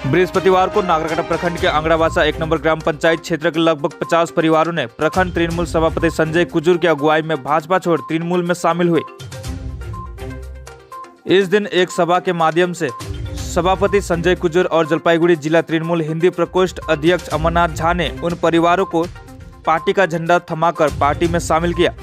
बृहस्पतिवार को नागरकाटा प्रखंड के अंगड़ावासा 1 नंबर ग्राम पंचायत क्षेत्र के लगभग 50 परिवारों ने प्रखंड तृणमूल सभापति संजय कुजूर की अगुवाई में भाजपा छोड़ तृणमूल में शामिल हुए। इस दिन एक सभा के माध्यम से सभापति संजय कुजूर और जलपाईगुड़ी जिला तृणमूल हिंदी प्रकोष्ठ अध्यक्ष अमरनाथ झा ने उन परिवारों को पार्टी का झंडा थमाकर पार्टी में शामिल किया।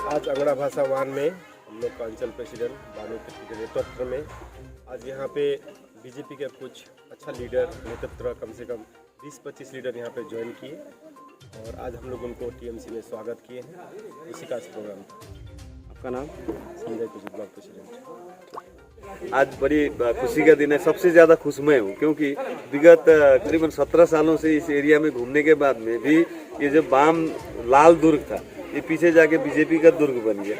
आज अंगड़ाभाषा वान में हम लोग का अंचल प्रेसिडेंट बानू के नेतृत्व में आज यहाँ पे बीजेपी के कुछ अच्छा लीडर नेतृत्व कम से कम 20-25 लीडर यहाँ पे ज्वाइन किए और आज हम लोग उनको टीएमसी में स्वागत किए हैं। इसी का प्रोग्राम था। आपका नाम? Sanjay Kujur block president. आज बड़ी खुशी का दिन है। सबसे ज़्यादा खुश मैं हूँ क्योंकि विगत करीबन 17 सालों से इस एरिया में घूमने के बाद में भी ये जो वाम लाल दुर्ग था ये पीछे जाके बीजेपी का दुर्ग बन गया।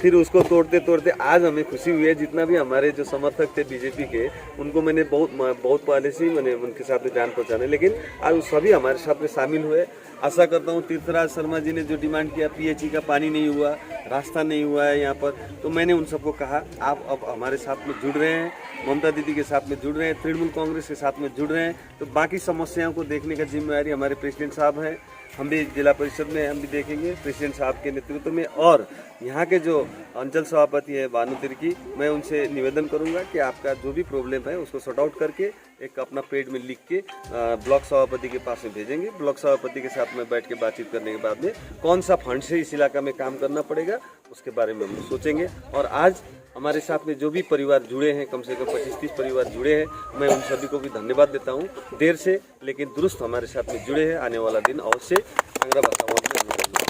फिर उसको तोड़ते तोड़ते आज हमें खुशी हुई है। जितना भी हमारे जो समर्थक थे बीजेपी के उनको मैंने बहुत पहले से ही मैंने उनके साथ में जान पहचाने, लेकिन आज सभी हमारे साथ में शामिल हुए। आशा करता हूँ तीर्थराज शर्मा जी ने जो डिमांड किया पीएचई का पानी नहीं हुआ, रास्ता नहीं हुआ है यहाँ पर, तो मैंने उन सबको कहा आप अब हमारे साथ में जुड़ रहे हैं, ममता दीदी के साथ में जुड़ रहे हैं, तृणमूल कांग्रेस के साथ में जुड़ रहे हैं, तो बाकी समस्याओं को देखने का जिम्मेदारी हमारे प्रेसिडेंट साहब हैं। हम भी जिला परिषद में हम भी देखेंगे प्रेसिडेंट साहब के नेतृत्व में। और यहाँ के जो अंचल सभापति है बानू तिर्की, मैं उनसे निवेदन करूंगा कि आपका जो भी प्रॉब्लम है उसको सॉर्ट आउट करके एक अपना पेड में लिख के ब्लॉक सभापति के पास में भेजेंगे। ब्लॉक सभापति के साथ में बैठ के बातचीत करने के बाद में कौन सा फंड से इस इलाका में काम करना पड़ेगा उसके बारे में हम सोचेंगे। और आज हमारे साथ में जो भी परिवार जुड़े हैं, कम से कम 25-30 परिवार जुड़े हैं, मैं उन सभी को भी धन्यवाद देता हूं। देर से लेकिन दुरुस्त हमारे साथ में जुड़े हैं। आने वाला दिन अवश्य अंगड़ाभाषा वान में